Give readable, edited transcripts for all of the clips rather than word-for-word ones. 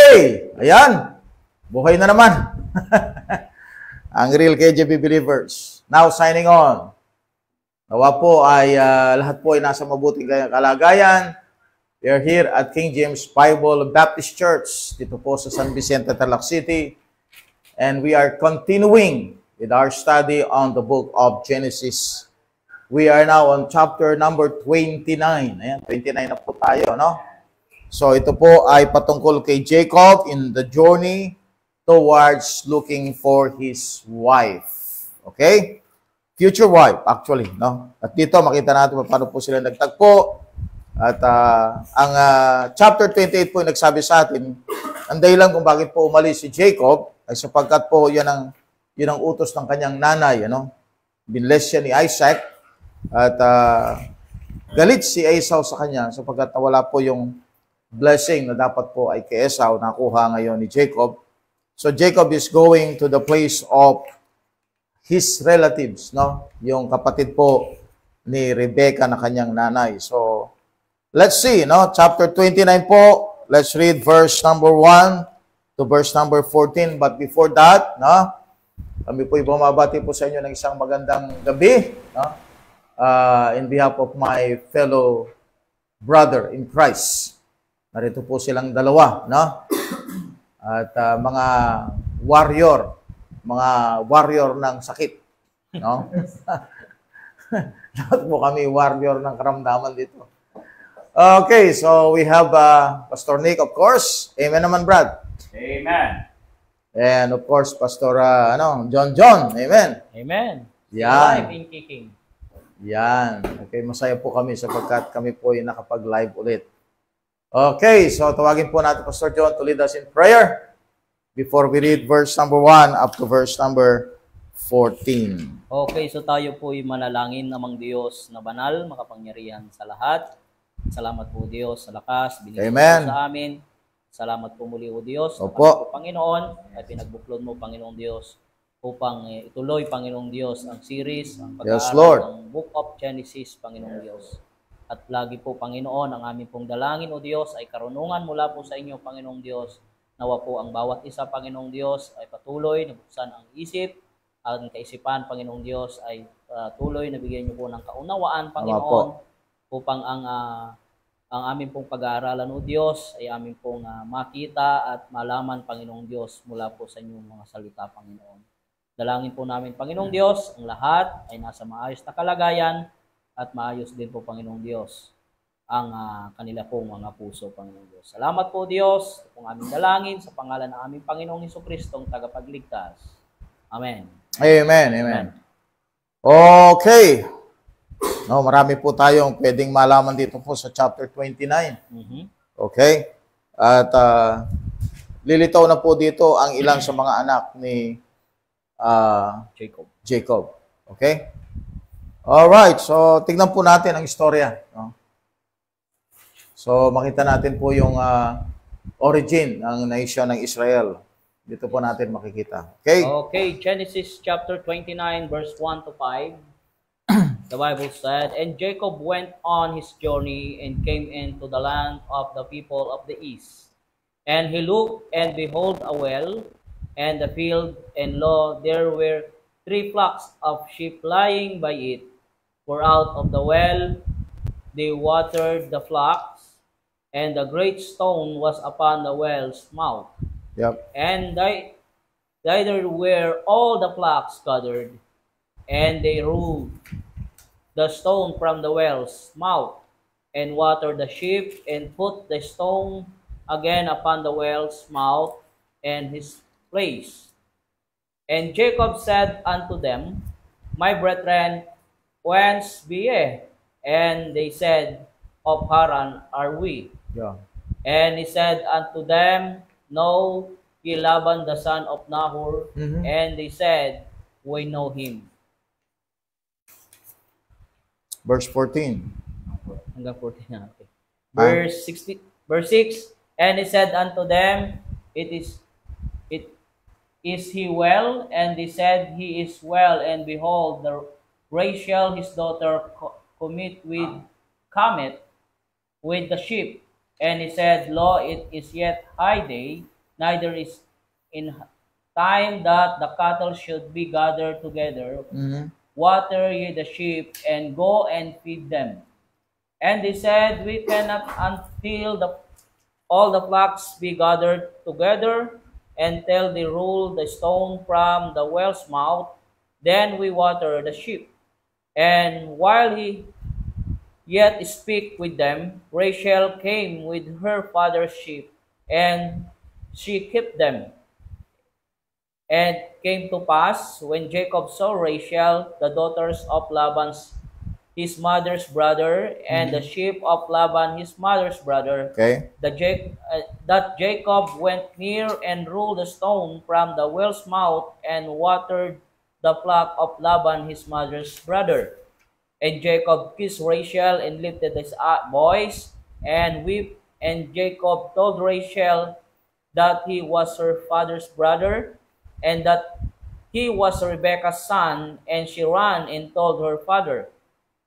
Hey! Ayan! Buhay na naman. Ang real KJB believers. Now signing on. Nawa po ay lahat po ay nasa mabuting kalagayan. We are here at King James Bible Baptist Church dito po sa San Vicente, Tarlac City. And we are continuing with our study on the book of Genesis. We are now on chapter number 29. Ayan, 29 na po tayo, no? So ito po ay patungkol kay Jacob in the journey towards looking for his wife. Okay? Future wife, actually, no? At dito makita natin paano po sila nagtagpo. At ang chapter 28 po nagsabi sa atin, ang dahilan kung bakit po umalis si Jacob ay sapagkat po yun ang utos ng kanyang nanay, ano? Binless siya ni Isaac at galit si Esau sa kanya sapagkat nawala po yung blessing na dapat po ay kay Esau, nakuha ngayon ni Jacob. So Jacob is going to the place of his relatives, no? Yung kapatid po ni Rebecca na kanyang nanay. So let's see, no? Chapter 29 po. Let's read verse number 1 to verse number 14. But before that, no? Kami po bumabati po sa inyo ng isang magandang gabi, no? In behalf of my fellow brother in Christ. Narito po silang dalawa, no? At mga warrior ng sakit, no? Lahat po kami warrior ng karamdaman dito. Okay, so we have Pastor Nick, of course. Amen naman, Brad. Amen. And of course, Pastor John. Amen. Amen. Yan. Live in kicking. Yan. Okay, masaya po kami sapagkat kami po ay nakapag-live ulit. Okay, so tawagin po natin Pastor John to lead us in prayer before we read verse number 1 up to verse number 14. Okay, so tayo po ay manalangin namang Diyos na banal, makapangyarihan sa lahat. Salamat po Diyos sa lakas, binigay mo sa amin. Salamat po muli o Diyos. Opo. Panginoon, ay pinagbuklod mo Panginoong Diyos upang ituloy Panginoong Diyos ang series, ang pag-aaral ng Book of Genesis, Panginoong Diyos. At lagi po, Panginoon, ang aming pong dalangin, O Diyos, ay karunungan mula po sa inyo, Panginoong Diyos. Nawa po ang bawat isa, Panginoong Diyos, ay patuloy na buksan ang isip ang kaisipan, Panginoong Diyos, ay tuloy na bigyan niyo po ng kaunawaan, Tama Panginoon, po. upang ang aming pong pag-aaralan, O Diyos, ay aming pong makita at malaman, Panginoong Diyos, mula po sa inyong mga salita, Panginoon. Dalangin po namin, Panginoong Diyos, ang lahat ay nasa maayos na kalagayan at maayos din po, Panginoong Diyos, ang kanila pong mga puso, Panginoong Diyos. Salamat po, Diyos, sa pong aming dalangin sa pangalan ng aming Panginoong Hesukristong tagapagligtas. Amen. Amen. Amen. Okay. No, marami po tayong pwedeng malaman dito po sa chapter 29. Okay? At lilitaw na po dito ang ilan sa mga anak ni Jacob. Okay? Alright, so tignan po natin ang istorya. No? So makita natin po yung origin ng nation ng Israel. Dito po natin makikita. Okay? Okay, Genesis chapter 29 verse 1 to 5. The Bible said, "And Jacob went on his journey and came into the land of the people of the east. And he looked, and behold, a well, and the field, and lo, there were 3 flocks of sheep lying by it. For out of the well they watered the flocks, and the great stone was upon the well's mouth. Yep. And thither were all the flocks gathered, and they rolled the stone from the well's mouth, and watered the sheep, and put the stone again upon the well's mouth and his place. And Jacob said unto them, My brethren, whence be ye? And they said, Of Haran are we. Yeah. And he said unto them, Know ye Laban the son of Nahor? And they said, We know him. Verse 14. Hanggang 14 na. Okay. Verse 6, and he said unto them, Is he well? And they said, He is well. And behold, the Rachel his daughter cometh with the sheep. And he said, Lo, it is yet high day, neither is in time that the cattle should be gathered together. Water ye the sheep, and go and feed them. And they said, We cannot until all the flocks be gathered together, until they roll the stone from the well's mouth. Then we water the sheep. And while he yet spake with them, Rachel came with her father's sheep, and she kept them. And came to pass, when Jacob saw Rachel, the daughters of Laban, his mother's brother, and the sheep of Laban, his mother's brother, that Jacob went near and rolled the stone from the well's mouth, and watered the flock of Laban, his mother's brother. And Jacob kissed Rachel, and lifted his voice, and wept. And Jacob told Rachel that he was her father's brother, and that he was Rebekah's son, and she ran and told her father.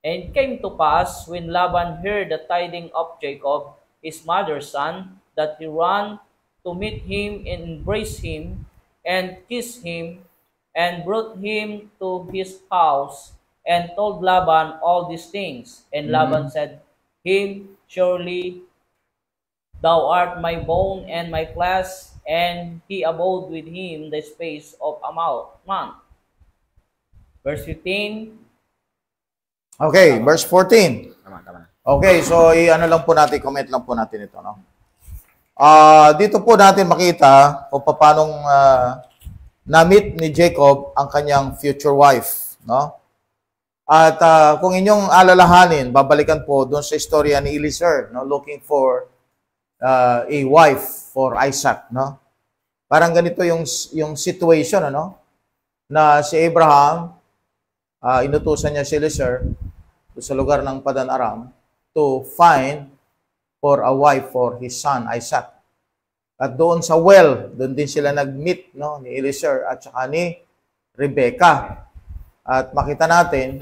And it came to pass, when Laban heard the tidings of Jacob, his mother's son, that he ran to meet him, and embraced him, and kissed him, and brought him to his house, and told Laban all these things. And Laban said him, Surely thou art my bone and my flesh. And he abode with him the space of a month. Verse 15. Okay, verse 14. Tama. Okay, so ano lang po natin, comment lang po natin ito, no? Dito po natin makita kung paano na-meet ni Jacob ang kanyang future wife, no? At kung inyong alalahanin, babalikan po doon sa istorya ni Eliezer, no, looking for a wife for Isaac, no? Parang ganito yung situation, ano? Na si Abraham, inutusan niya si Eliezer sa lugar ng Padan Aram to find for a wife for his son Isaac. At doon sa well, doon din sila nag-meet, no, ni Eliezer at saka ni Rebecca. At makita natin,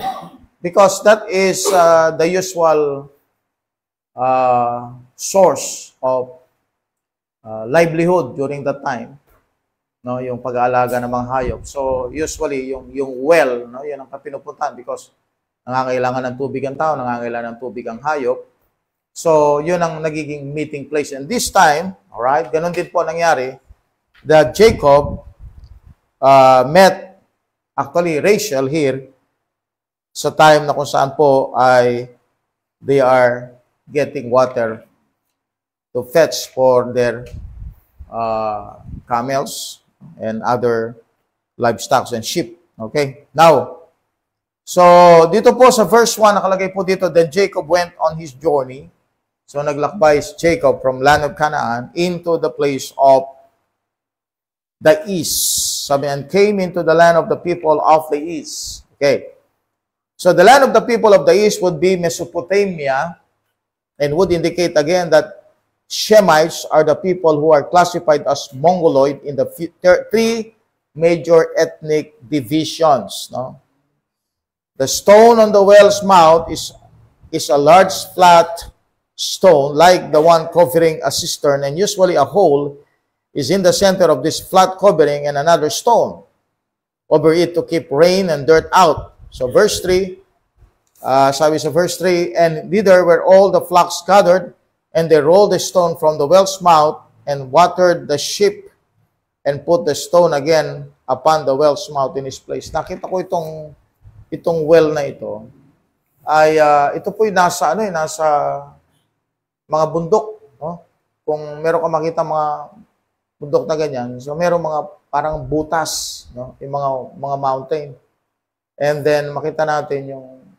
because that is the usual source of livelihood during that time, no, yung pag-aalaga ng mga hayop. So usually yung well, no, yan ang pinupuntahan because nangangailangan ng tubig ang tao, nangangailangan ng tubig ang hayop. So yun ang nagiging meeting place. And this time, all right, ganun din po nangyari that Jacob met actually Rachel here sa time na kung saan po ay they are getting water to fetch for their camels and other livestock and sheep. Okay? Now, so dito po sa verse 1, nakalagay po dito, then Jacob went on his journey. So naglakbay si Jacob from land of Canaan into the place of the east. Sabi, and came into the land of the people of the east. Okay. So the land of the people of the east would be Mesopotamia, and would indicate again that Shemites are the people who are classified as Mongoloid in the three major ethnic divisions. No? The stone on the well's mouth is a large flat stone like the one covering a cistern, and usually a hole is in the center of this flat covering and another stone over it to keep rain and dirt out. So verse 3, sabi sa verse 3, and thither were all the flocks gathered, and they rolled the stone from the well's mouth, and watered the sheep, and put the stone again upon the well's mouth in its place. Nakita ko itong well na ito, ay ito po nasa, nasa mga bundok. No? Kung meron ka makita mga bundok na ganyan, so meron mga parang butas, no? Yung mga mountain. And then makita natin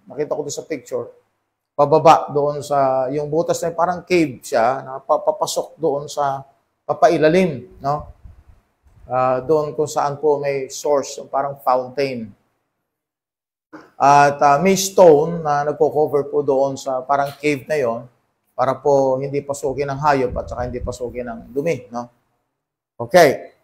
nakita ko doon sa picture, pababa doon sa, yung butas na parang cave siya, na papasok doon sa papailalim, no? Doon kung saan po may source, parang fountain. At may stone na nagko-cover po doon sa parang cave na yon para po hindi pasukin ng hayop at saka hindi pasukin ng dumi, no? Okay.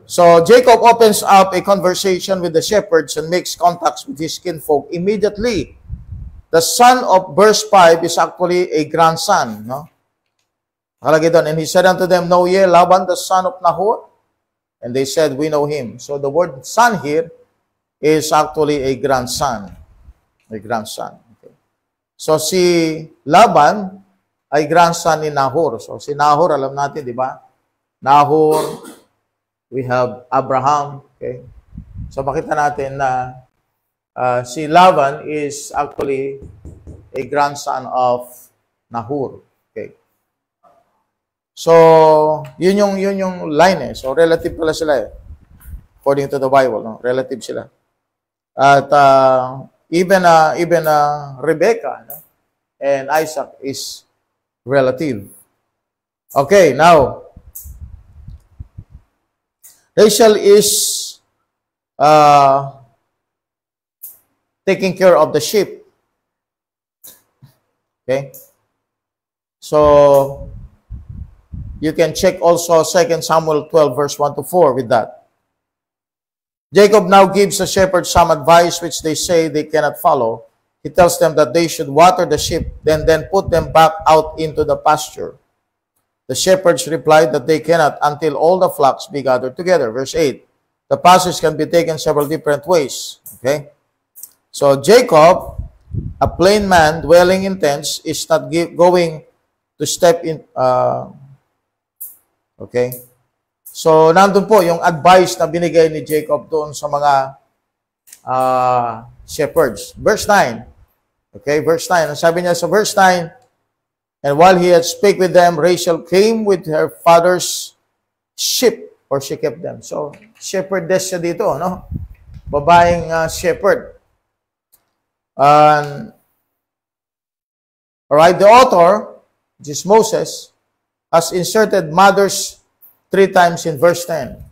So Jacob opens up a conversation with the shepherds and makes contacts with his kinfolk immediately. The son of verse 5 is actually a grandson, no? Nakalagay doon, and he said unto them, know ye Laban the son of Nahor? And they said, we know him. So the word son here is actually a grandson. A grandson. Okay. So si Laban ay grandson ni Nahor. So si Nahor, alam natin, di ba? Nahor, we have Abraham. Okay. So makita natin na si Laban is actually a grandson of Nahor. Okay. So yun yung line eh. So relative pala sila eh. According to the Bible, no? Relative sila. At even Rebecca, no? And Isaac is relative. Okay, now Rachel is taking care of the sheep. Okay? So, you can check also 2 Samuel 12 verse 1 to 4 with that. Jacob now gives the shepherds some advice which they say they cannot follow. He tells them that they should water the sheep, then put them back out into the pasture. The shepherds replied that they cannot until all the flocks be gathered together. Verse 8. The passage can be taken several different ways. Okay? So Jacob, a plain man dwelling in tents, is not going to step in. Okay? So nandun po yung advice na binigay ni Jacob doon sa mga shepherds. Verse 9. Okay, verse 9. Sabi niya sa verse 9, and while he had spake with them, Rachel came with her father's sheep, or she kept them. So, shepherdess siya dito, no? Babaeng shepherd. Alright, the author, which is Moses, has inserted mothers 3 times in verse 10.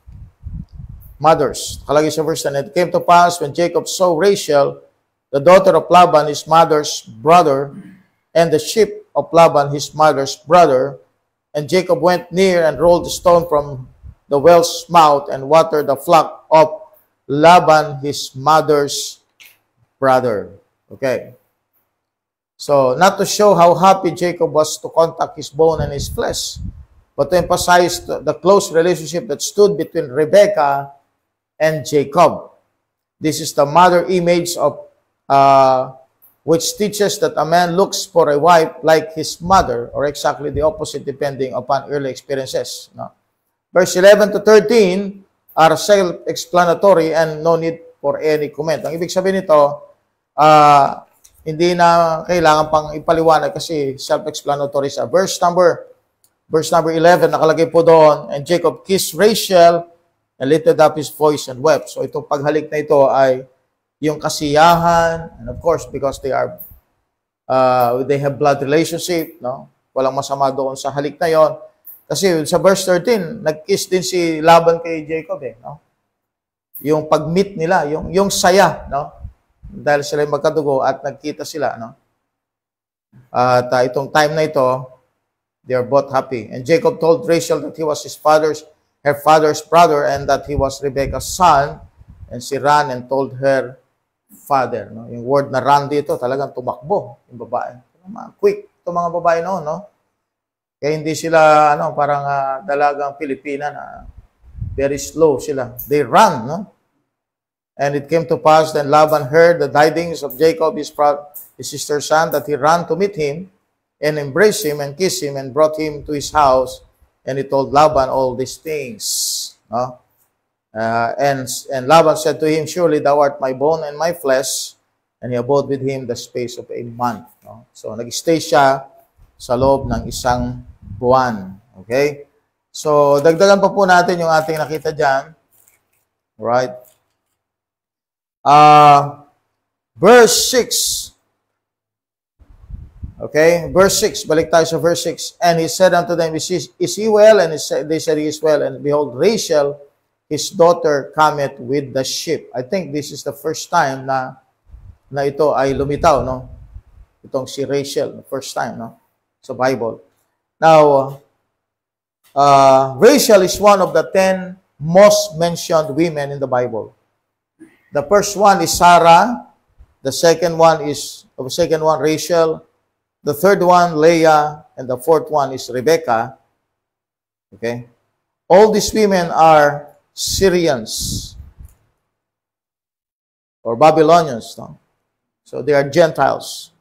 Mothers. Nakalagay sa verse 10. It came to pass when Jacob saw Rachel, the daughter of Laban, his mother's brother, and the sheep of Laban, his mother's brother, and Jacob went near and rolled the stone from the well's mouth and watered the flock of Laban, his mother's brother. Okay. So, not to show how happy Jacob was to contact his bone and his flesh, but to emphasize the close relationship that stood between Rebekah and Jacob. This is the mother image of which teaches that a man looks for a wife like his mother, or exactly the opposite depending upon early experiences. No? Verse 11 to 13 are self-explanatory and no need for any comment. Ang ibig sabihin nito, hindi na kailangan pang ipaliwanag kasi self-explanatory sa verse number 11, nakalagay po doon, and Jacob kissed Rachel and lifted up his voice and wept. So itong paghalik na ito ay yung kasiyahan, and of course, because they have blood relationship, no? Walang masama doon sa halik na yon. Kasi sa verse 13, nag-kiss din si Laban kay Jacob, no? Yung pag-meet nila, yung saya, no? Dahil sila magkadugo at nagkita sila, no? At itong time na ito, they are both happy. And Jacob told Rachel that he was her father's brother, and that he was Rebekah's son, and she ran and told her father. No? Yung word na run dito, talagang tumakbo yung babae. Quick itong mga babae noon, no? Kaya hindi sila parang dalagang Pilipina na very slow sila. They run, no? And it came to pass, then Laban heard the tidings of Jacob, his sister's son, that he ran to meet him and embraced him and kissed him and brought him to his house, and he told Laban all these things. No? And Laban said to him, surely thou art my bone and my flesh, and he abode with him the space of a month. No? So nag-stay siya sa loob ng isang buwan. Okay? So dagdagan pa po natin yung ating nakita dyan. Right? Verse 6. Okay? Verse 6. Balik tayo sa verse 6. And he said unto them, is he well? And they said, he is well. And behold, Rachel, his daughter, cometh with the sheep. I think this is the first time na ito ay lumitaw, no? Itong si Rachel, first time, no? Sa Bible. Now, Rachel is one of the 10 most mentioned women in the Bible. The first one is Sarah. The second one Rachel. The third one, Leah. And the fourth one is Rebekah. Okay? All these women are Syrians or Babylonians. No? So they are Gentiles.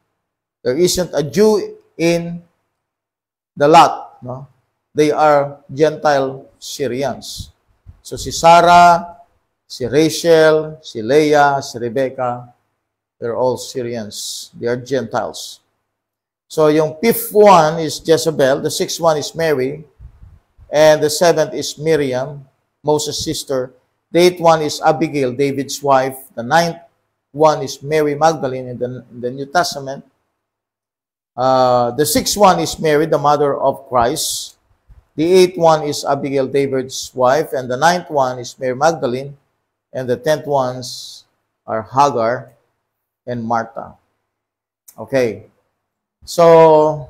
There isn't a Jew in the lot. No? They are Gentile Syrians. So si Sarah, si Rachel, si Leah, si Rebekah, they're all Syrians. They are Gentiles. So yung fifth one is Jezebel. The sixth one is Mary. And the seventh is Miriam, Moses' sister. The eighth one is Abigail, David's wife. The ninth one is Mary Magdalene in the New Testament. The sixth one is Mary, the mother of Christ. The eighth one is Abigail, David's wife. And the ninth one is Mary Magdalene. And the 10th ones are Hagar and Martha. Okay. So,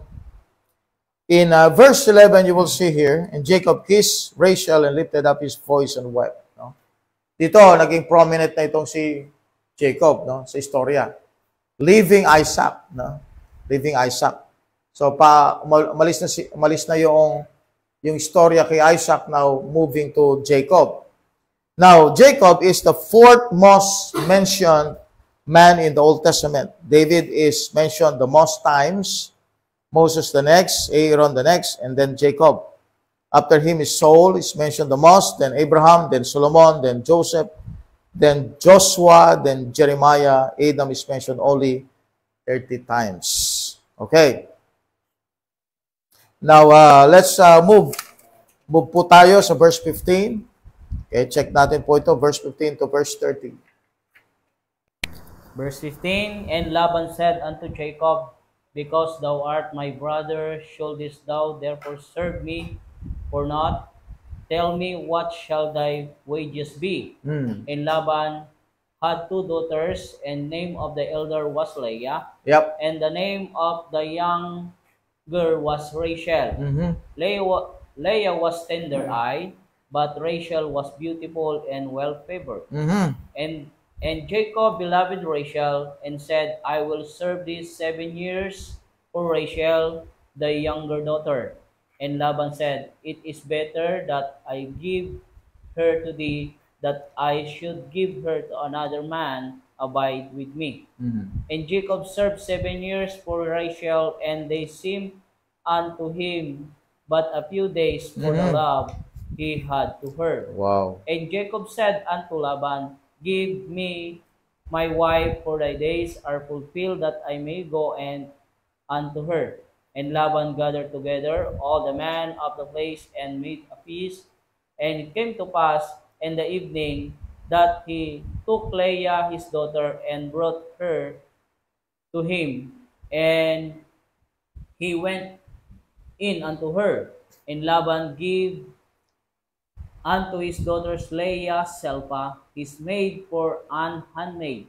in verse 11, you will see here, and Jacob kissed Rachel and lifted up his voice and wept. No? Dito, naging prominent na itong si Jacob, no? Sa istorya. Leaving Isaac. No? Leaving Isaac. So, malis na yung istorya kay Isaac, now moving to Jacob. Now, Jacob is the fourth most mentioned man in the Old Testament. David is mentioned the most times, Moses the next, Aaron the next, and then Jacob. After him is Saul is mentioned the most, then Abraham, then Solomon, then Joseph, then Joshua, then Jeremiah. Adam is mentioned only 30 times. Okay. Now, let's move po tayo sa verse 15. Okay, check natin po ito, verse 15 to verse 30. Verse 15, and Laban said unto Jacob, because thou art my brother, shouldest thou therefore serve me for naught? Tell me, what shall thy wages be? And Laban had two daughters, and name of the elder was Leah. Yep. And the name of the younger was Rachel. Leah was tender-eyed, but Rachel was beautiful and well-favored. And Jacob beloved Rachel, and said, I will serve thee 7 years for Rachel, the younger daughter. And Laban said, "It is better that I give her to thee, that I should give her to another man, abide with me." And Jacob served 7 years for Rachel, and they seemed unto him but a few days for the love he had to her. Wow. And Jacob said unto Laban, "Give me my wife, for thy days are fulfilled, that I may go and unto her." And Laban gathered together all the men of the place and made a feast. And it came to pass in the evening that he took Leah his daughter and brought her to him. And he went in unto her. And Laban gave unto his daughters Leah Selpa, his maid, for an handmaid.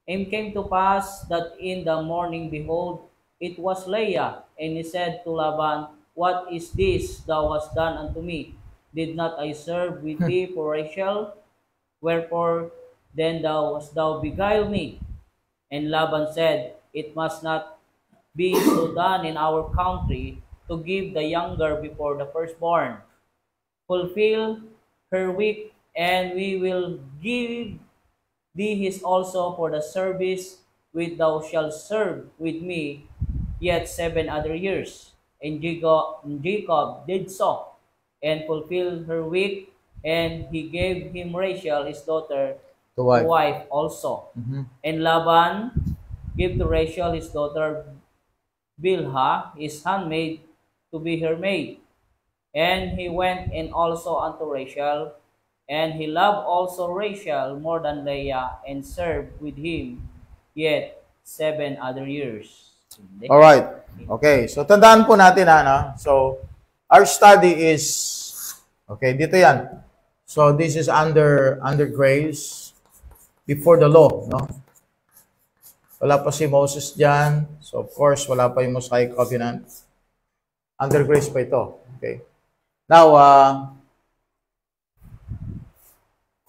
And it came to pass that in the morning, behold, it was Leah. And he said to Laban, "What is this thou hast done unto me? Did not I serve with thee for Rachel? Wherefore then hast thou beguiled me?" And Laban said, "It must not be so done in our country, to give the younger before the firstborn. Fulfill her week, and we will give thee his also for the service which thou shalt serve with me yet 7 other years." And Jacob did so, and fulfilled her week, and he gave him Rachel his daughter To to wife. wife also. And Laban gave to Rachel his daughter Bilhah his handmaid to be her maid. And he went in also unto Rachel, and he loved also Rachel more than Leah, and served with him yet 7 other years. All right. Okay. So, tandaan po natin, So, our study is, okay, dito yan. So, this is under grace before the law, no? Wala pa si Moses dyan. So, of course, wala pa yung Mosaic Covenant. Under grace pa ito. Okay. Now,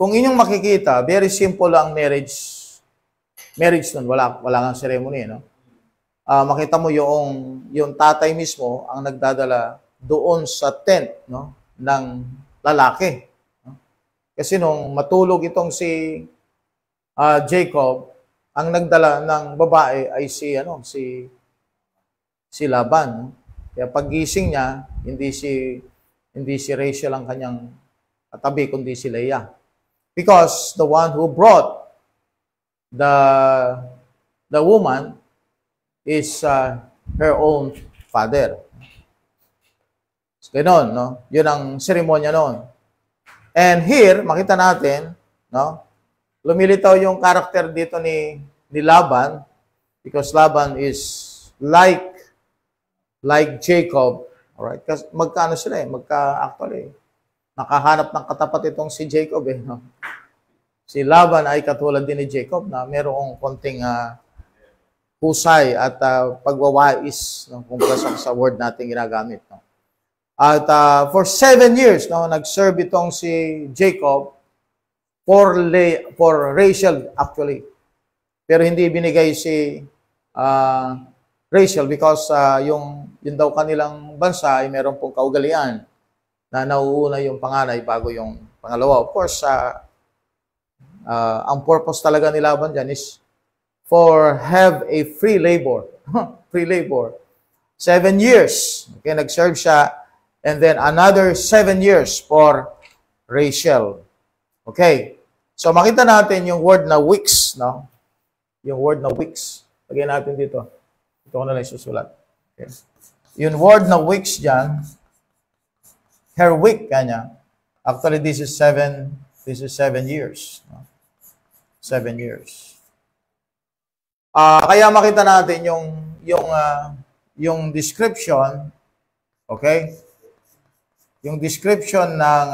kung inyong makikita, very simple ang marriage. Marriage nun, wala nga ceremony, no? Makita mo yung tatay mismo ang nagdadala doon sa tent, no, ng lalaki. No? Kasi nung matulog itong si Jacob, ang nagdala ng babae ay si Laban. No? Kaya paggising niya, hindi si Rachel ang kanyang katabi, kundi si Leah. Because the one who brought the woman is her own father. So, ganon, no? Yun ang seremonya noon. And here, makita natin, no? Lumilitaw yung karakter dito ni Laban, because Laban is like Jacob. Alright? Kasi magkaano sila actually, nakahanap ng katapat itong si Jacob no? Si Laban ay katulad din ni Jacob na mayroong konting husay at pagwawais, no? Kung sa word natin ginagamit. No? At for 7 years, no, nag-serve itong si Jacob for Rachel actually. Pero hindi binigay si Rachel because yung daw kanilang bansa ay meron pong kaugalian na nauuna yung panganay bago yung pangalawa. Of course, ang purpose talaga ni Laban dyan is for have a free labor. Free labor. 7 years. Okay, nag-serve siya. And then another 7 years for Rachel. Okay. So makita natin yung word na weeks, no? Yung word na weeks. Lagyan natin dito. Ito ko na lang isusulat. Okay. Yung word na weeks dyan, her week kanya. Actually, this is 7 years. No? 7 years. Kaya makita natin yung description, okay? Yung description ng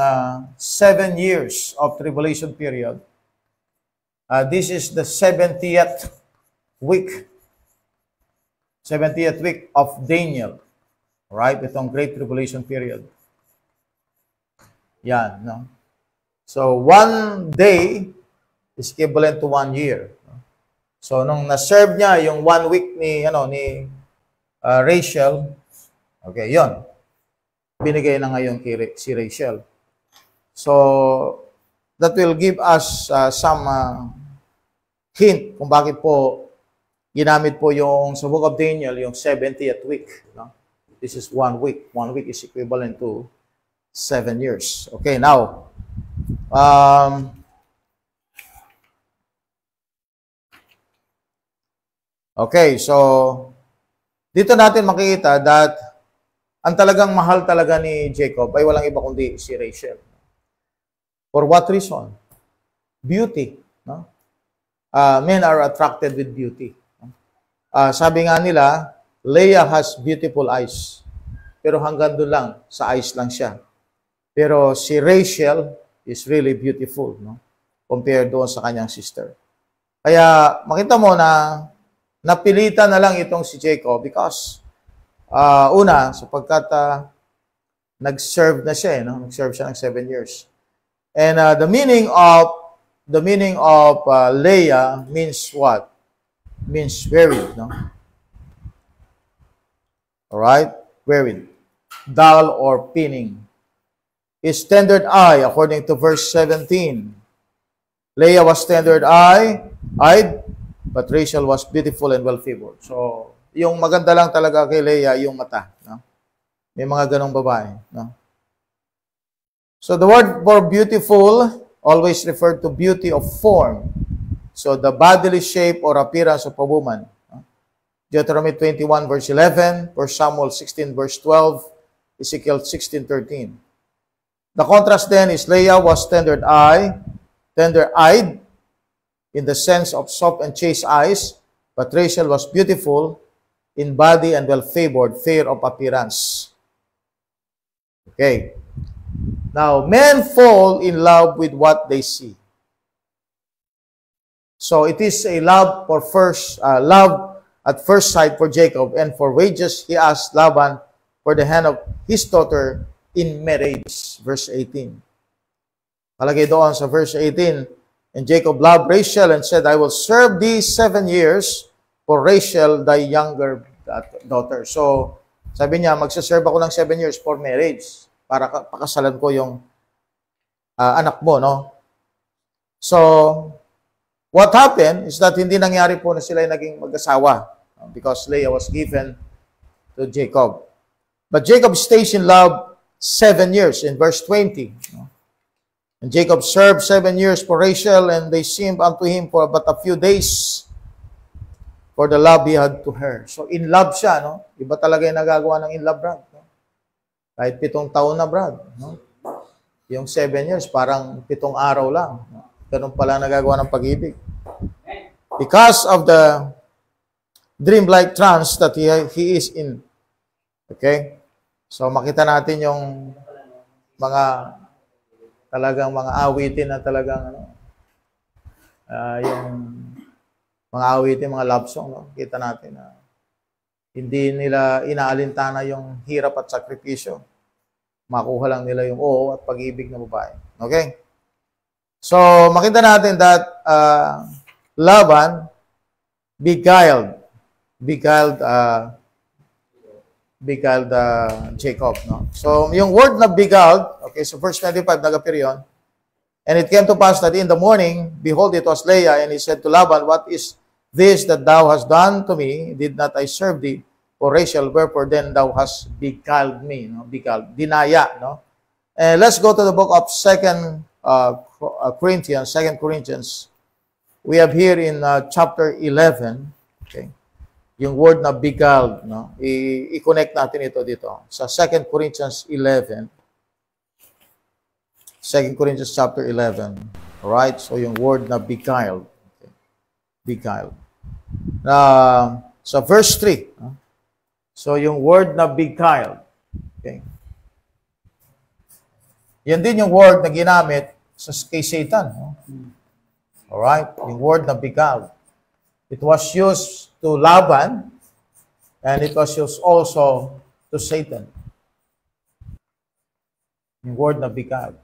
7 years of tribulation period. This is the 70th week. 70th week of Daniel. Right? Itong Great Tribulation period. Yan, no? So, 1 day is equivalent to 1 year. So, nung na-serve niya yung 1 week ni Rachel, okay, yon. binigay na ngayon si Rachel. So, that will give us some hint kung bakit po ginamit po yung sa Book of Daniel, yung 70th week. No? This is 1 week. 1 week is equivalent to 7 years. Okay, now, okay, so, dito natin makikita that ang talagang mahal talaga ni Jacob ay walang iba kundi si Rachel. For what reason? Beauty. No? Men are attracted with beauty. Sabi nga nila, Leah has beautiful eyes. Pero hanggang doon lang, sa eyes lang siya. Pero si Rachel is really beautiful, no? Compared doon sa kanyang sister. Kaya makita mo na napilitan na lang itong si Jacob because una, sapagkat nag-serve na siya, no? Nag-serve siya ng 7 years. And the meaning of Leah means what? Means wearied, no? Alright? Wearied. Dull or pinning. His tender eye, according to verse 17. Leah was tender-eyed, but Rachel was beautiful and well-favored. So, yung maganda lang talaga kay Leah, yung mata. No? May mga ganong babae. No? So, the word for beautiful always referred to beauty of form. So, the bodily shape or appearance of a woman. No? Deuteronomy 21 verse 11, 1 Samuel 16 verse 12, Ezekiel 16:13. The contrast then is Leah was tender-eyed, in the sense of soft and chaste eyes, but Rachel was beautiful in body and well-favored, fair of appearance. Okay. Now, men fall in love with what they see. So, it is a love at first sight for Jacob, and for wages he asked Laban for the hand of his daughter in marriage. Verse 18. Palagay doon sa verse 18, and Jacob loved Rachel and said, I will serve thee 7 years for Rachel, thy younger daughter. So, sabi niya, magsaserve ako ng 7 years for marriage para pakasalan ko yung anak mo, no? So, what happened is that hindi nangyari po na sila naging mag-asawa because Leah was given to Jacob. But Jacob stays in love 7 years in verse 20. And Jacob served 7 years for Rachel, and they seemed unto him for but a few days for the love he had to her. So in love siya, no? Iba talaga yung nagagawa ng in love, Brad. No? Kahit 7 taon na, Brad. No? Yung 7 years, parang 7 araw lang. No? Ganun pala nagagawa ng pag-ibig. Because of the dreamlike trance that he is in. Okay? So, makita natin yung talagang mga awitin na talagang, yung mga awitin, mga love song, no? Kita natin na hindi nila inaalintana yung hirap at sakripisyo. Makuha lang nila yung oo at pag-ibig ng babae. Okay? So, makita natin that Laban beguiled Jacob. No? So, yung word na beguiled, okay, so verse 25, nag-appear yun. And it came to pass that in the morning, behold, it was Leah, and he said to Laban, what is this that thou hast done to me? Did not I serve thee for Rachel? Wherefore then thou hast beguiled me? No? Beguiled, dinaya. No? And let's go to the book of 2 Corinthians. We have here in chapter 11, okay, yung word na beguiled, no? I-connect natin ito dito. Sa 2 Corinthians 11. 2 Corinthians chapter 11. Alright? So, yung word na beguiled. Okay. Beguiled. Sa verse 3. So, yung word na beguiled. Okay. Yan din yung word na ginamit kay Satan. No? Alright? Yung word na beguiled. It was used to Laban, and it was used also to Satan. Yung word na beguiled.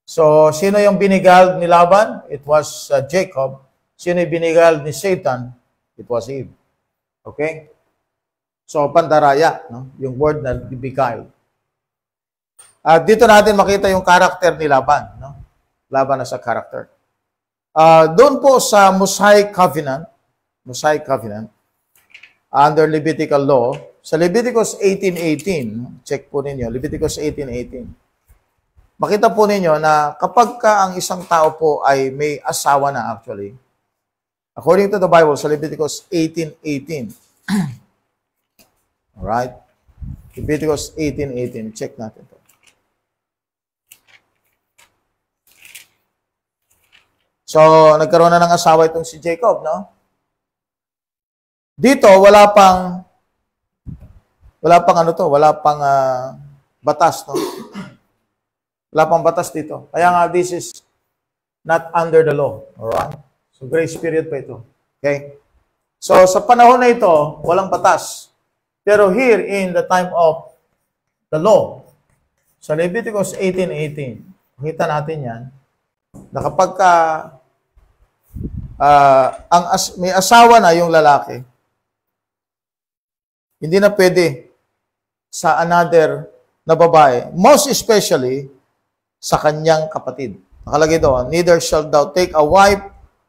So, sino yung binigal ni Laban? It was Jacob. Sino yung binigal ni Satan? It was Eve. Okay? So, pandaraya, no? Yung word na beguiled. Dito natin makita yung character ni Laban. No? Laban as a character. Doon po sa Mosaic Covenant, under Levitical law, sa Leviticus 18:18, check po ninyo, Leviticus 18:18. Makita po ninyo na kapag ka ang isang tao po ay may asawa na actually, according to the Bible, sa Leviticus 18:18. Alright? Leviticus 18:18. Check natin to. So, nagkaroon na ng asawa itong si Jacob, no? Dito, wala pang batas, no? Wala pang batas dito. Kaya nga, this is not under the law. Alright? So, grace period pa ito. Okay? So, sa panahon na ito, walang batas. Pero here, in the time of the law, sa Leviticus 18:18, makita natin yan, na kapag may asawa na yung lalaki, hindi na pwede sa another na babae, most especially sa kanyang kapatid. Nakalagay doon, neither shall thou take a wife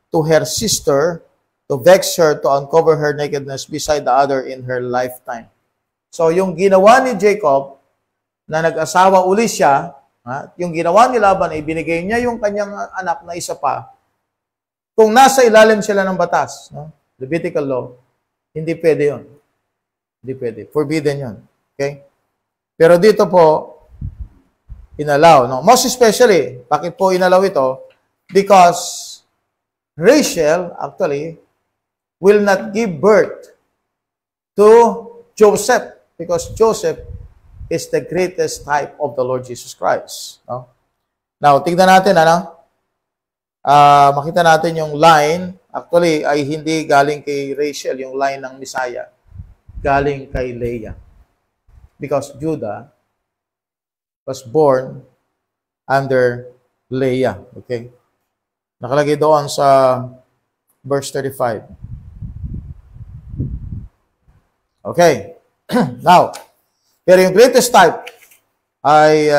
to her sister to vex her, to uncover her nakedness beside the other in her lifetime. So, yung ginawa ni Jacob, na nag-asawa uli siya, yung ginawa ni Laban ay binigay niya yung kanyang anak na isa pa. Kung nasa ilalim sila ng batas, no? Levitical law, hindi pwede yun. Hindi pwede. Forbidden yun. Okay? Pero dito po, inalaw. No? Most especially, bakit po inalaw ito? Because Rachel, actually, will not give birth to Joseph. Because Joseph is the greatest type of the Lord Jesus Christ. No? Now, tignan natin, makita natin yung line, actually, ay hindi galing kay Rachel, yung line ng Messiah. Galing kay Leah. Because Judah was born under Leah. Okay? Nakalagay doon sa verse 35. Okay. Now, pero yung greatest type ay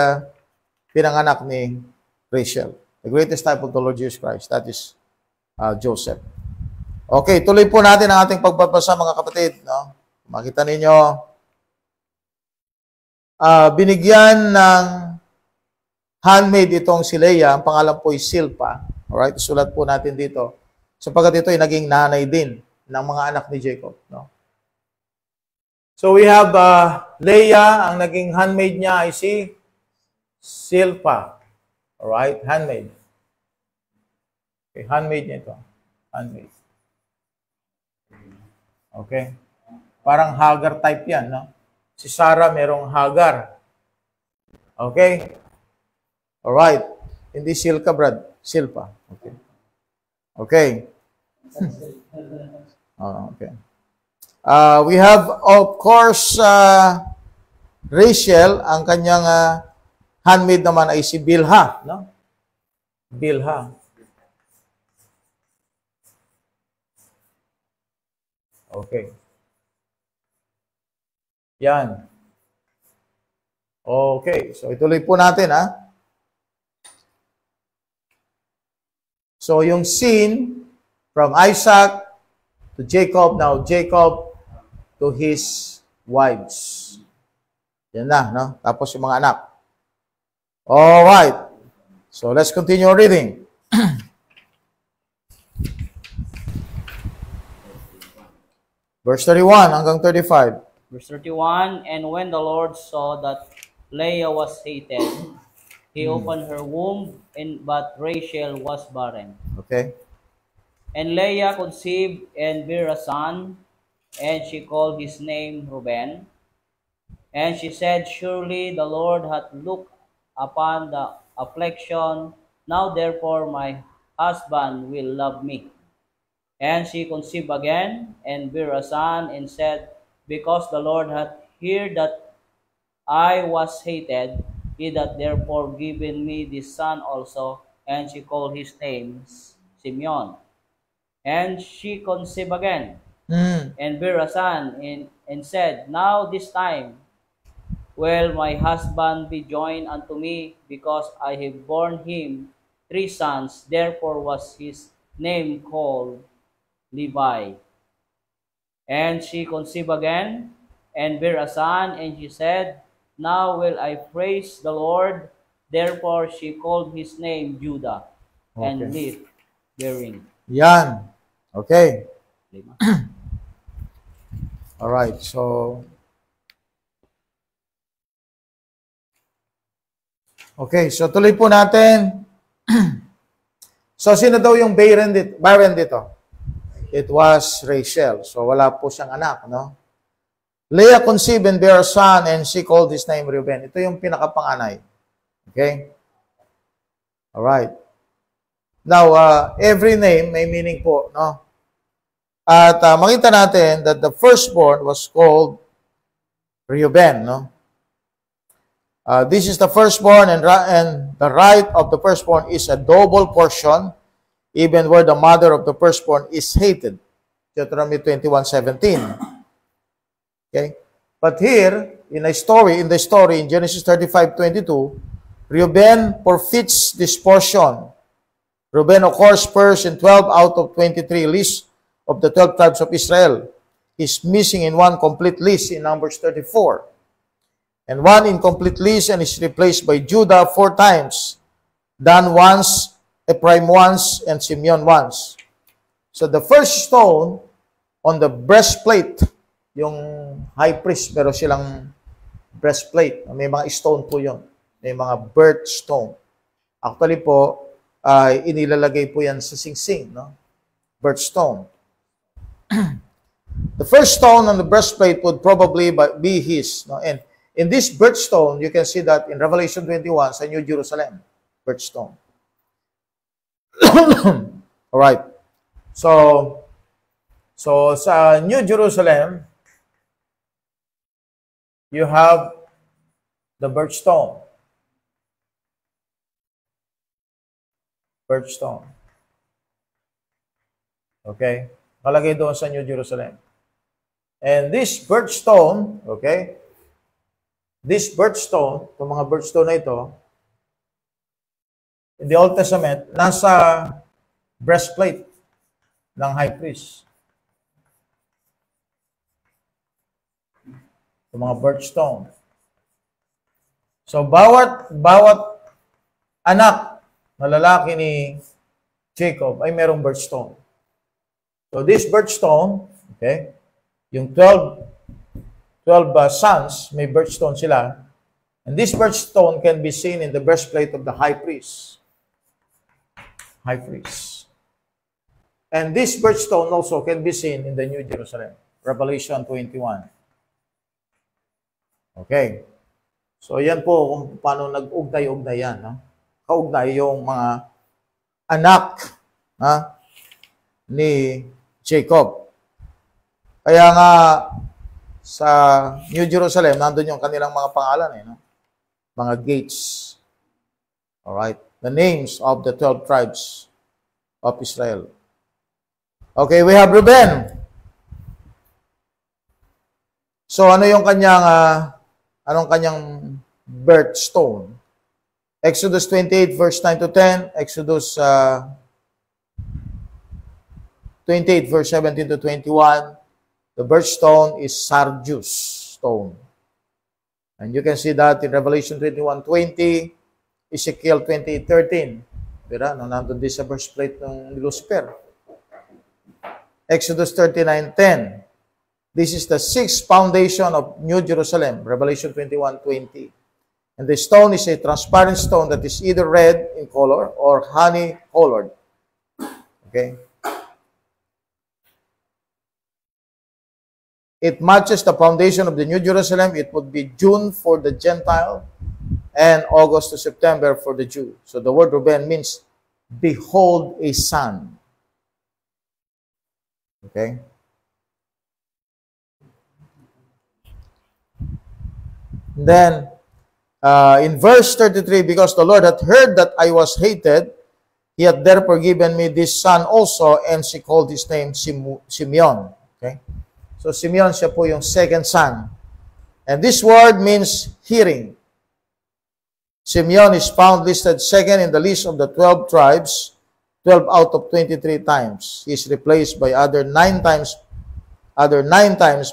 pinanganak ni Rachel. The greatest type of the Lord Jesus Christ. That is Joseph. Okay, tuloy po natin ang ating pagbabasa, mga kapatid. No? Makita ninyo, binigyan ng handmaid itong si Leah. Ang pangalan po ay Silpa. Alright, sulat po natin dito. Sapagkat ito ay naging nanay din ng mga anak ni Jacob. No? So we have Leah, ang naging handmaid niya ay si Silpa. Alright, handmaid. Okay, handmaid niya ito. Handmaid. Okay. Parang Hagar type yan, no? Si Sarah merong Hagar. Okay? Alright. Hindi Silka, Brad. Silpa. Okay. Okay. Okay. We have, of course, Rachel. Ang kanyang handmaid naman ay si Bilha, no? Bilha. Okay. Yan. Okay. So, ituloy po natin, So, yung scene from Isaac to Jacob, now Jacob to his wives. Yan na, no? Tapos yung mga anak. Alright. So, let's continue reading. Verse 31 hanggang 35. Verse 31, and when the Lord saw that Leah was hated, he opened her womb, but Rachel was barren. Okay. And Leah conceived and bare a son, and she called his name Reuben. And she said, surely the Lord hath looked upon the affliction, now therefore my husband will love me. And she conceived again, and bare a son, and said, because the Lord hath heard that I was hated, he hath therefore given me this son also. And she called his name Simeon. And she conceived again, and bare a son, and said, now this time will my husband be joined unto me, because I have borne him 3 sons. Therefore was his name called Levi. And she conceived again, and bare a son, and she said, Now will I praise the Lord. Therefore she called his name Judah, and Okay. lived bearing. Yan. Okay. Lima. Alright, so okay, so tuloy po natin. So sino daw yung barren dito? It was Rachel. So wala po siyang anak, no? Leah conceived and bare a son, and she called his name Reuben. Ito yung pinakapanganay. Okay? Alright. Now, every name may meaning po, no? At makita natin that the firstborn was called Reuben, no? This is the firstborn, and the right of the firstborn is a double portion, even where the mother of the firstborn is hated. Deuteronomy 21:17. Okay? But here, in the story in Genesis 35:22, Reuben forfeits this portion. Reuben occurs first in 12 out of 23 lists of the 12 tribes of Israel. He's missing in one complete list in Numbers 34. And one incomplete list, and is replaced by Judah 4 times. Dan once, Ephraim once, and Simeon once. So the first stone on the breastplate, yung high priest, pero silang breastplate. May mga stone po yun. May mga birthstone. Actually po, inilalagay po yan sa singsing, no? Birthstone. The first stone on the breastplate would probably be his, no? And in this birthstone, you can see that in Revelation 21 sa New Jerusalem, birthstone. All right. So sa New Jerusalem, you have the birthstone. Birthstone. Okay? Kalagay doon sa New Jerusalem. And this birthstone, okay? This birthstone, itong mga birthstone na ito, in the Old Testament, nasa breastplate ng high priest. Itong mga birthstone. So, bawat anak na lalaki ni Jacob ay merong birthstone. So, this birthstone, okay, yung 12 sons, may birthstone sila. And this birthstone can be seen in the breastplate of the high priest. High priest. And this birthstone also can be seen in the New Jerusalem. Revelation 21. Okay. So, yan po kung paano nag-ugnay-ugnay yan. No? Kaugnay yung mga anak ni Jacob. Kaya nga, sa New Jerusalem, nandun yung kanilang mga pangalan, no? Mga gates. Alright? The names of the 12 tribes of Israel. Okay, we have Reuben. So, ano yung kanyang, anong kanyang birthstone? Exodus 28, verse 9 to 10. Exodus 28, verse 17 to 21. The birthstone is sardius stone. And you can see that in Revelation 21:20, Ezekiel 28:13. Pero nandun din sa breastplate ng Lucifer. Exodus 39:10. This is the sixth foundation of New Jerusalem, Revelation 21:20. And the stone is a transparent stone that is either red in color or honey colored. Okay? It matches the foundation of the New Jerusalem. It would be June for the Gentile and August to September for the Jew. So the word Reuben means, behold a son. Okay? Then, in verse 33, because the Lord hath heard that I was hated, he hath therefore given me this son also, and she called his name Simeon. Okay? So, Simeon, siya po yung second son And this word means hearing. Simeon is found listed second in the list of the 12 tribes, 12 out of 23 times. He is replaced by other nine times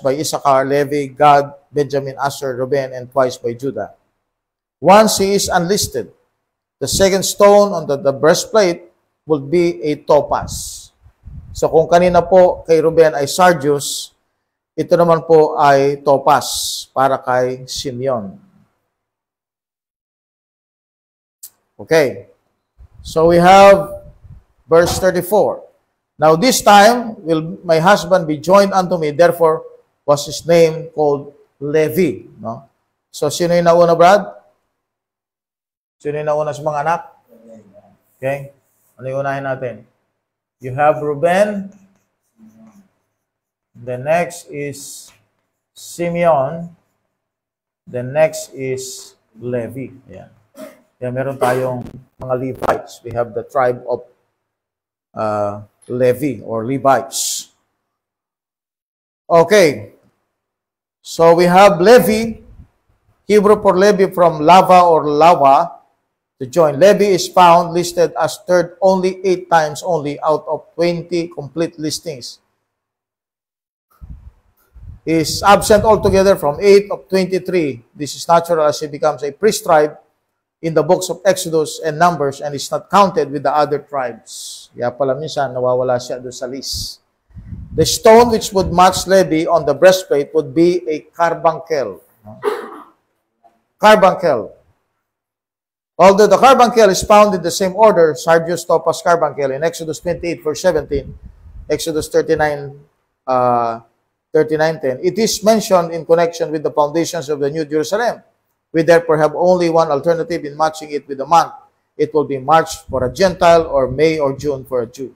by Issachar, Levi, Gad, Benjamin, Asher, Reuben, and twice by Judah. Once he is unlisted, the second stone on the breastplate will be a topaz. So kung kanina po kay Reuben ay sardius, ito naman po ay topaz para kay Simeon. Okay. So we have verse 34. Now this time will my husband be joined unto me, therefore was his name called Levi. No? So sino yung nauna, Brad? Sino yung nauna sa mga anak? Okay. Ano yung unahin natin? You have Reuben. The next is Simeon. The next is Levi. Ayan. Yan, meron tayong mga Levites. We have the tribe of Levi or Levites. Okay. So we have Levi, Hebrew for Levi from lava or lawa, to join. Levi is found listed as third only 8 times only out of 20 complete listings. He is absent altogether from 8 of 23. This is natural as he becomes a priest tribe in the books of Exodus and Numbers and is not counted with the other tribes. Kaya pala minsan nawawala siya doon sa list. The stone which would match Levi on the breastplate would be a carbuncle. Carbuncle. Although the carbuncle is found in the same order, sardius, topaz, carbuncle, in Exodus 28 verse 17, Exodus 39, 39:10, it is mentioned in connection with the foundations of the New Jerusalem. We therefore have only one alternative in matching it with the month. It will be March for a Gentile or May or June for a Jew.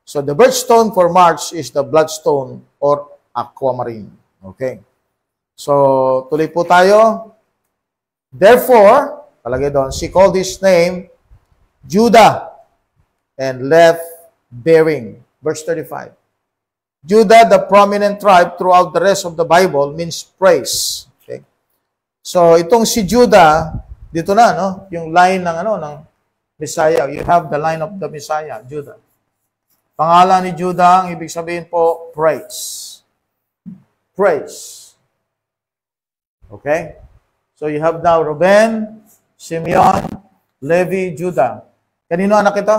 So the birthstone for March is the bloodstone or aquamarine. Okay. So tuloy po tayo. Therefore, palagay doon, she called his name Judah and left bearing. Verse 35. Judah, the prominent tribe throughout the rest of the Bible, means praise. Okay. So itong si Judah, dito na, no? Yung line ng Messiah. You have the line of the Messiah, Judah. Pangalan ni Judah, ang ibig sabihin po, praise. Praise. Okay? So you have now Reuben, Simeon, Levi, Judah. Kanino anak ito?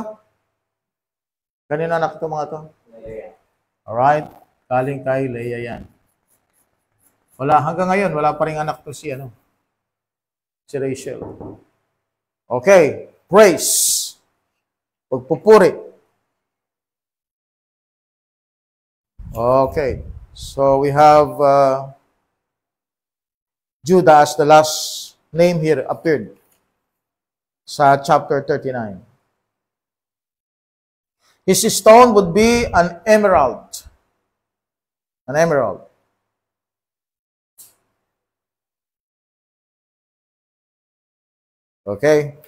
Kanino anak ito mga ito? Alright? Galing kay Leah yan. Hanggang ngayon, wala pa rin anak to si Rachel. Okay. Praise. Pagpupuri. Okay. So we have Judah as the last name here appeared sa chapter 39. His stone would be an emerald. An emerald. Okay?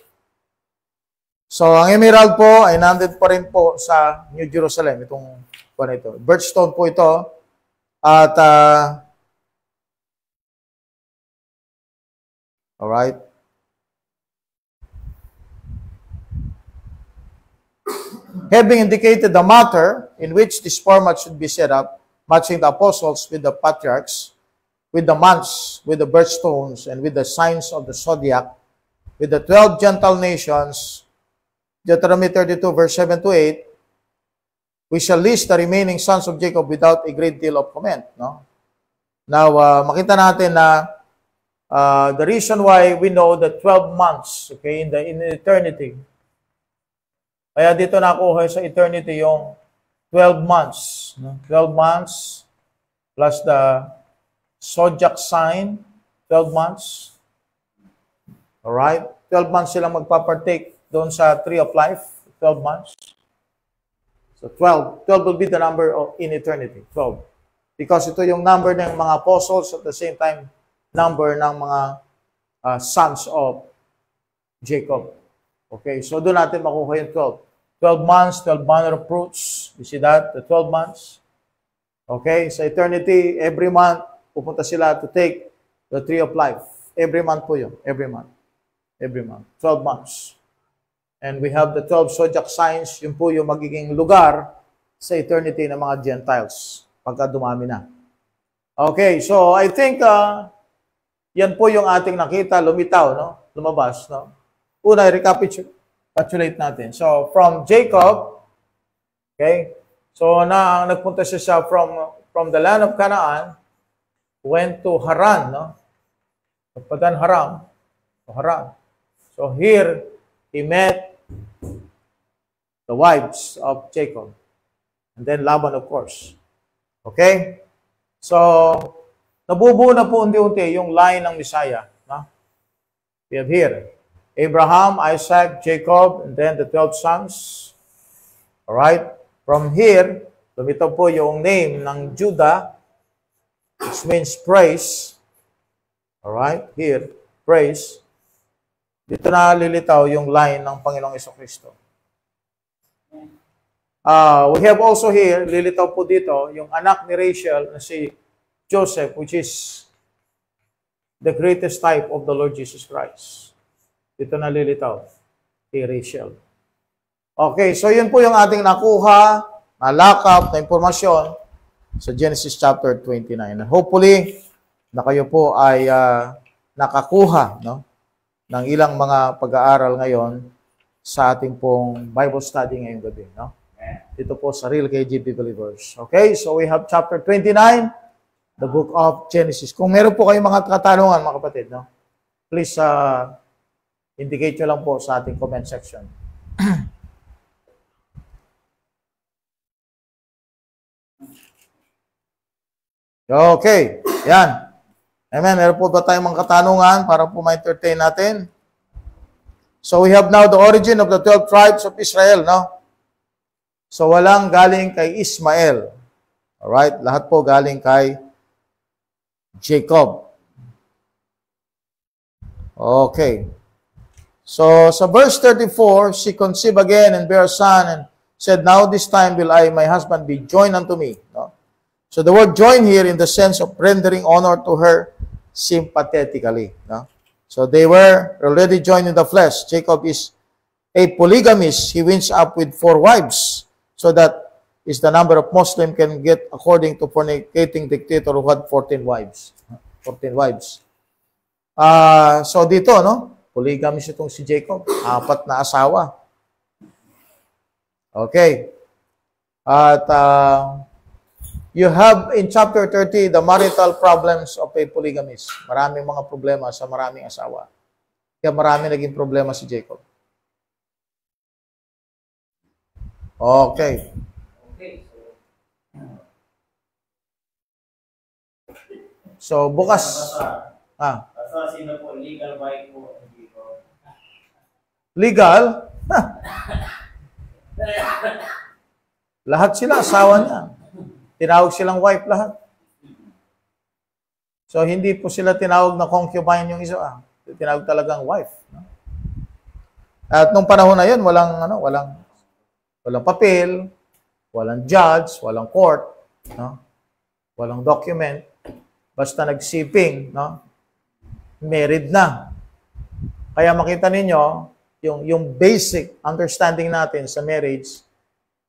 So, ang emerald po ay nandun pa rin po sa New Jerusalem. Itong ito. Birthstone po ito. At, alright. Having indicated the matter in which this format should be set up, matching the apostles with the patriarchs, with the months, with the birthstones, and with the signs of the zodiac, with the 12 Gentile nations, Deuteronomy 32, verse 7 to 8, we shall list the remaining sons of Jacob without a great deal of comment. No? Now, makita natin na the reason why we know the 12 months, okay, in eternity. Kaya dito nakuha sa eternity yung 12 months. No? 12 months plus the zodiac sign, 12 months. Alright? 12 months silang magpapartake doon sa tree of life. 12 months. So 12. 12 will be the number in eternity. 12. Because ito yung number ng mga apostles at the same time number ng mga sons of Jacob. Okay, so doon natin makuha yung 12. 12 months, 12 manner of fruits. You see that? The 12 months. Okay, sa eternity, every month, pupunta sila to take the tree of life. Every month po yun. Every month. Every month. 12 months. And we have the 12 zodiac signs. Yun po yung magiging lugar sa eternity ng mga Gentiles pagka dumami na. Okay, so I think yan po yung ating nakita, lumitaw, no? Lumabas, no? Una, recapitulate natin. So, from Jacob, okay, so nagpunta siya from the land of Canaan, went to Haran, no? Padan Haran. So here, he met the wives of Jacob. And then Laban, of course. Okay? So, nabubuo na po unti-unti yung line ng Messiah. No? We have here, Abraham, Isaac, Jacob, and then the 12 sons. Alright? From here, lumitaw po yung name ng Judah, which means praise. Alright? Here, praise. Dito na lilitaw yung line ng Panginoong Jesucristo. We have also here, lilitaw po dito, yung anak ni Rachel na si Joseph, which is the greatest type of the Lord Jesus Christ. Dito na lilitaw, kay Rachel. Okay, so yun po yung ating nakuha, nalakap na impormasyon sa Genesis chapter 29. And hopefully, na kayo po ay nakakuha, no, ng ilang mga pag-aaral ngayon sa ating pong Bible study ngayong gabi, no? Dito po sa Real KGP Believers. Okay, so we have chapter 29, the book of Genesis. Kung meron po kayong mga katanungan, mga kapatid, no, please indicate nyo lang po sa ating comment section. Okay, yan. Amen. Meron po ba tayong mga katanungan para po ma-entertain natin? So we have now the origin of the 12 tribes of Israel, no? So walang galing kay Ismael. Alright? Lahat po galing kay Jacob. Okay. So sa verse 34, she conceived again and bare a son and said, now this time will I, my husband, be joined unto me. No? So the word join here in the sense of rendering honor to her sympathetically. No? So they were already joined in the flesh. Jacob is a polygamist. He winds up with 4 wives. So that is the number of Muslim can get according to fornicating dictator who had 14 wives. 14 wives. So dito, no? Polygamist itong si Jacob. 4 na asawa. Okay. At you have in chapter 30 the marital problems of a polygamist. Maraming mga problema sa maraming asawa. Kaya maraming naging problema si Jacob. Okay. So bukas. Sino po legal wife po? Legal? Lahat sila asawa niya. Tinawag silang wife lahat. So hindi po sila tinawag na concubine yung isa. Tinawag talagang wife. At nung panahon na yun, walang papel, walang judge, walang court, no? Walang document, basta nagsiping, no? Married na. Kaya makita ninyo, yung basic understanding natin sa marriage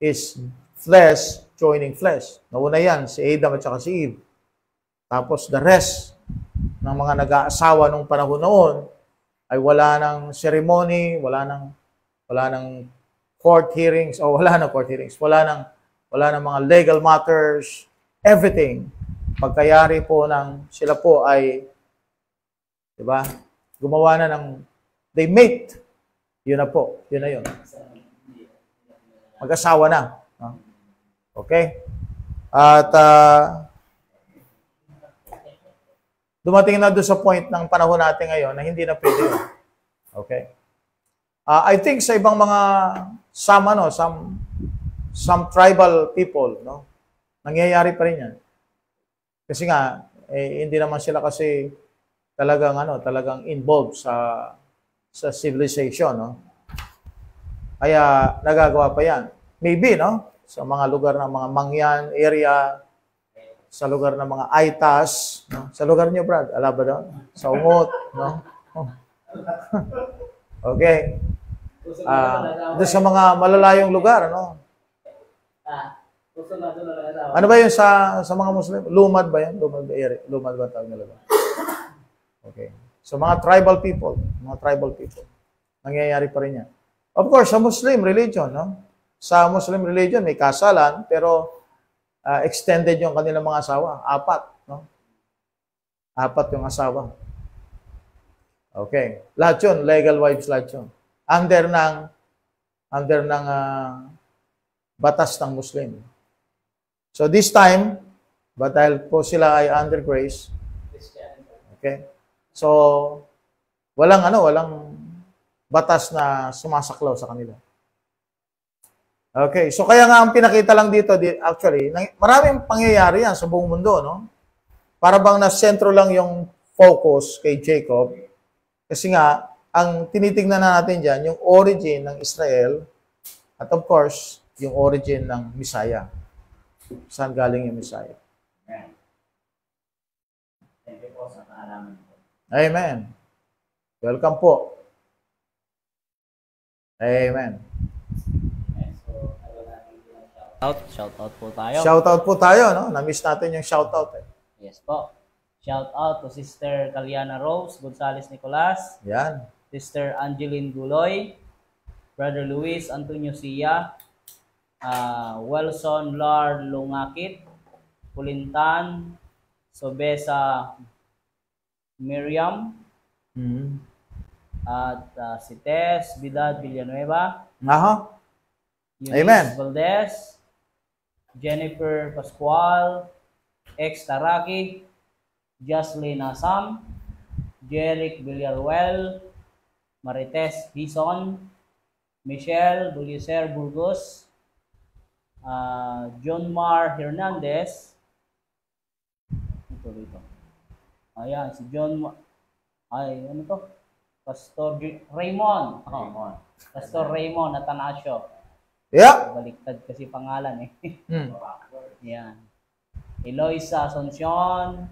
is flesh joining flesh. Nauna yan, si Adam at saka si Eve. Tapos the rest ng mga nag-aasawa nung panahon noon ay wala ng ceremony, wala ng court hearings, wala ng court hearings, wala ng mga legal matters, everything. Pagkayari po ng sila po ay, di ba, gumawa na ng, they mate. Yun na po, yun na yun. Mag-asawa na. Okay? At dumating na doon sa point ng panahon natin ngayon na hindi na pwede yun. Okay? I think sa ibang mga some tribal people, no, nangyayari pa rin yan. Kasi nga, hindi naman sila kasi talagang involved sa civilization, no? Kaya nagagawa pa yan. Maybe, no? Sa mga lugar ng mga Mangyan area, sa lugar ng mga Aitas, no? Sa lugar niyo, Brad, ala ba doon? Sa Ungot, no? Oh. Okay. Doon sa mga malalayong lugar, no? Ano ba yun sa mga Muslim? Lumad ba yan? Lumad ba tawag nila? Okay. So mga tribal people, nangyayari pa rin yan. Of course, sa Muslim religion, no? Sa Muslim religion, may kasalan, pero extended yung kanilang mga asawa. 4, no? 4 yung asawa. Okay. Lahat yun, legal wives lahat yun. Under ng batas ng Muslim. So this time, dahil po sila ay under grace, okay? So, walang batas na sumasaklaw sa kanila. Okay, so kaya nga ang pinakita lang dito, actually, maraming pangyayari yan sa buong mundo, no? Para bang na sentro lang yung focus kay Jacob. Kasi nga, ang tinitingnan na natin dyan, yung origin ng Israel, at of course, yung origin ng Messiah. Saan galing yung Messiah? Thank you po sa kaalaman po. Amen. Welcome po. Amen. Shout out po tayo. Shout out po tayo, no? Na-miss natin yung shout out. Yes po. Shout out to Sister Caliana Rose Gonzales Nicolas, Yan. Sister Angeline Guloy, Brother Luis Antonio Sia, Wilson Lard Lungakit, Pulintan, Sobesa Miriam, at si Tess Vidal Villanueva, Aha. Eunice Amen. Valdez, Jennifer Pascual, Ex Taraki, Jocelyn Asam, Jeric Villarruel, Marites Hison, Michelle Buliser Burgos, John Mar Hernandez. Ito. Ayan, si John Mar. Ay, ano to? Pastor Raymond. Pastor Raymond Atanasio. Yeah. Baliktad kasi pangalan eh. Yan. Eloisa Asuncion,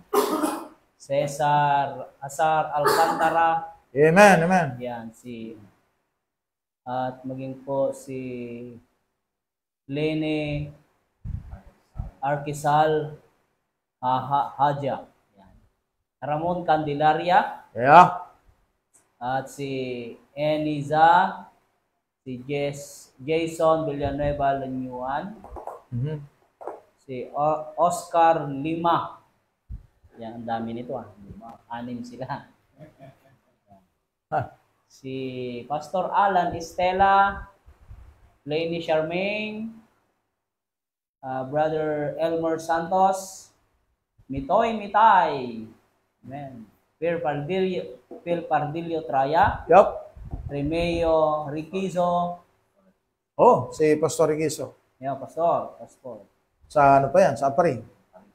Cesar Azar Alcantara. Amen, amen. Yan, at maging po si Lene Arquisal Haja. Yan. Ramon Candelaria. Yeah. At si Eniza, si Jason Villanueva Lanyuan, si Oscar Lima. Yan, ang dami nito 6 sila. Si Pastor Alan Estela, Lainey Charmaine, Brother Elmer Santos, Mitoy Mitay, amen. Phil Pardillo Traya, Yup. Remeo Riquizo. Oh, si Pastor Riquizo. Yeah, Pastor. Sa ano pa yan? Sa Apari.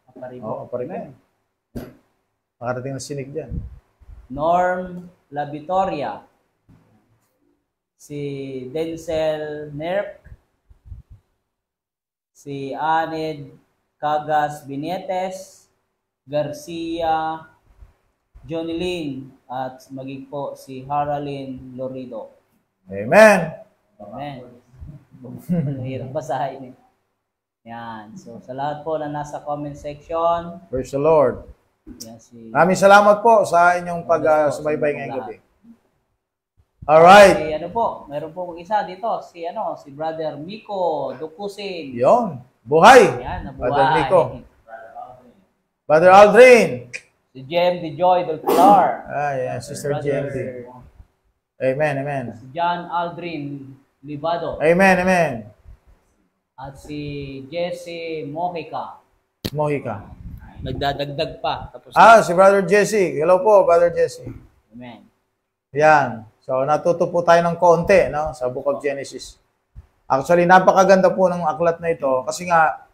Apari Oo, Apari pa yan. Makarating na sinig dyan. Norm Labitoria. Si Denzel Nerp. Si Aned Cagas Binetes. Garcia Johnny Lynn. At maging po si Haralyn Lorido. Amen. Amen. Mahirap basahin eh. Yan. So, sa lahat po na nasa comment section. Praise the Lord. Yan, Maraming salamat po sa inyong pag-subaybay ngayong gabi. Alright. Si ano po, meron po isa dito, si Brother Miko Dukusin. Yon. Buhay. Yan, nabuhay. Brother Miko. Brother Aldrin. Si Jem de Joy del Pilar. Yeah, Sister GMD. Amen, amen. Si John Aldrin Libado. Amen, amen. At si Jesse Mojica. Nagdadagdag pa. Tapos Si Brother Jesse. Hello po, Brother Jesse. Amen. Yan. So, natuto po tayo ng konti, no? Sa Book of Genesis. Actually, napakaganda po ng aklat na ito. Kasi nga,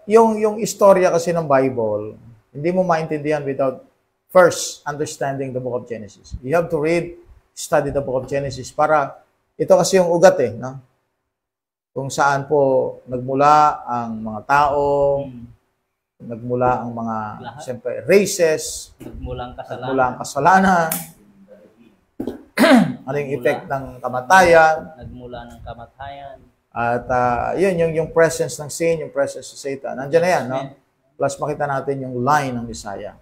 yung istorya kasi ng Bible, hindi mo maintindihan without first understanding the Book of Genesis. You have to study the Book of Genesis para, ito kasi yung ugat no? Kung saan po nagmula ang mga tao, nagmula ang mga, Lahat. siyempre, races, Nagmulang kasalanan. nagmula ang kasalanan, ano yung effect ng kamatayan, Nagmula ng kamatayan. at yun, yung presence ng sin, yung presence of Satan. Nandiyan na yan, no? Plus makita natin yung line ng Messiah.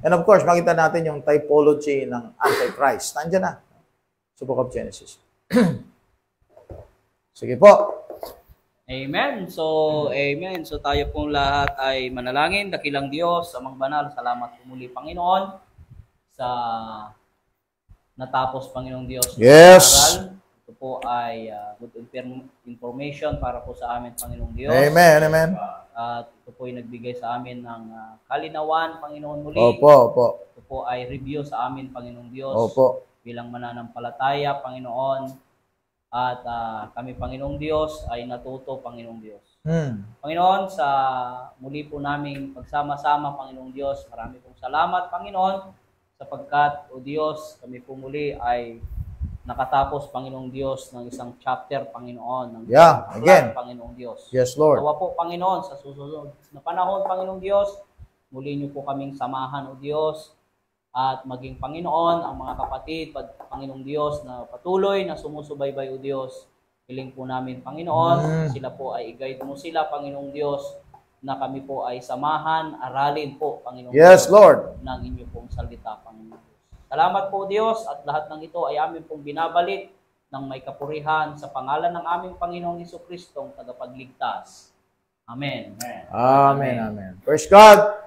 And of course, makita natin yung typology ng Antichrist. Nandiyan na. Sa Book of Genesis. Sige po. Amen. So, amen. So, tayo pong lahat ay manalangin. Dakilang Diyos, amang banal, salamat po muli, Panginoon, sa natapos, Panginoong Diyos. Yes. Aral. Ito po ay good information para po sa amin, Panginoong Diyos. Amen, amen. At ito po ay nagbigay sa amin ng kalinawan, Panginoon, muli. Opo, opo. Ito po ay review sa amin, Panginoong Diyos. Opo. Bilang mananampalataya, Panginoon. At kami, Panginoong Diyos, ay natuto, Panginoong Diyos. Panginoon, sa muli po naming pagsama-sama, Panginoong Diyos, marami pong salamat, Panginoon, sapagkat, O Diyos, kami po muli ay nakatapos, Panginoong Diyos, ng isang chapter, Panginoon, ng again. Panginoong Diyos. Yes, Lord. Nawa po, Panginoon, sa susunod na panahon, Panginoong Diyos, muli niyo po kaming samahan, O Diyos, at maging Panginoon, ang mga kapatid, Panginoong Diyos, na patuloy na sumusubaybay, O Diyos. Hiling po namin, Panginoon, sila po ay i-guide mo sila, Panginoong Diyos, na kami po ay samahan, aralin po, Panginoong Yes, Diyos, Lord. ng inyo pong salita, Panginoong Diyos. Salamat po, Diyos, at lahat ng ito ay amin pong binabalik ng may kapurihan sa pangalan ng aming Panginoong Jesucristong tagapagligtas. Amen. Amen, amen. Praise God.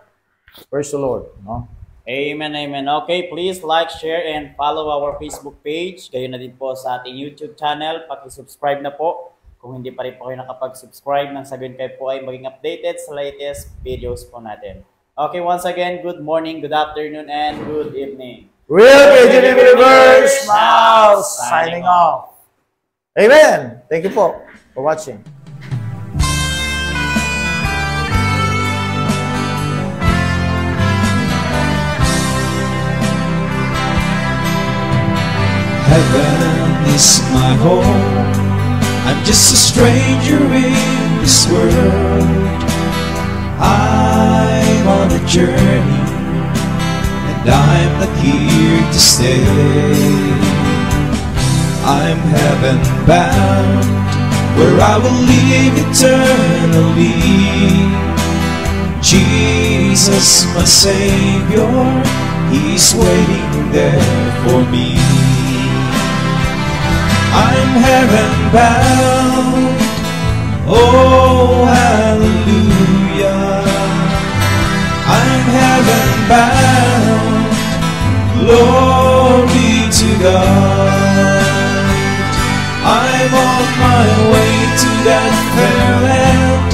Praise the Lord. No? Amen, amen. Okay, please like, share, and follow our Facebook page. Gayon na din po sa ating YouTube channel. Paki-subscribe na po. Kung hindi pa rin po kayo nakapag-subscribe, nang sabihin kayo po ay maging updated sa latest videos po natin. Okay, once again, good morning, good afternoon, and good evening. Real KJP Believers now signing off. Amen. Thank you po for watching. Heaven is my home. I'm just a stranger in this world. I'm on a journey, and I'm not here to stay. I'm heaven bound, where I will live eternally. Jesus, my Savior, He's waiting there for me. I'm heaven bound, oh hallelujah. I'm heaven bound, glory to God. I'm on my way to that fair land,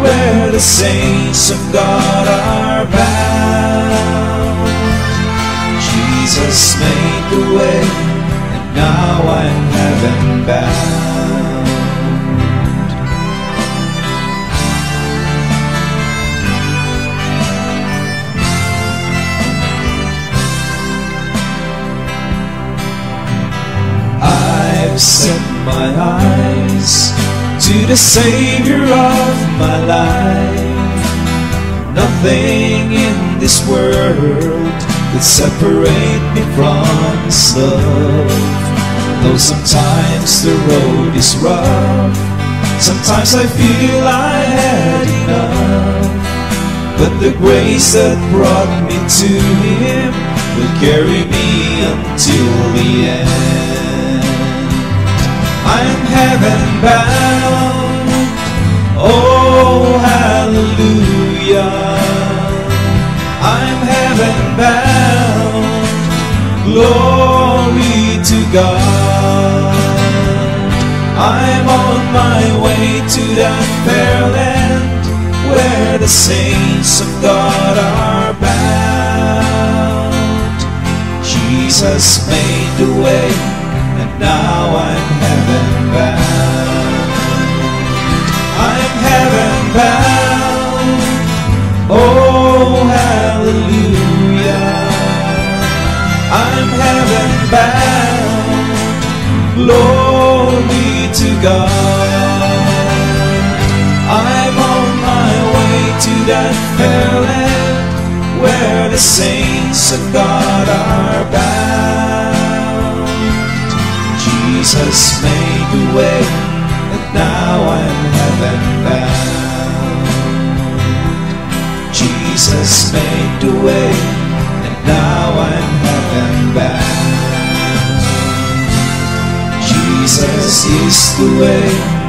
where the saints of God are bound. Jesus made the way, now I'm heaven bound. I've set my eyes to the Savior of my life. Nothing in this world could separate me from His love. Though sometimes the road is rough, sometimes I feel I had enough, but the grace that brought me to Him will carry me until the end. I'm heaven bound, oh hallelujah. I'm heaven bound, glory to God. I'm on my way to that fair land, where the saints of God are bound. Jesus made the way, and now I'm heaven bound. I'm heaven bound, oh hallelujah. I'm heaven bound, glory to God. I'm on my way to that fair land where the saints of God are bound. Jesus made the way, and now I'm heaven bound. Jesus made the way, and now I'm heaven bound. Jesus is the way,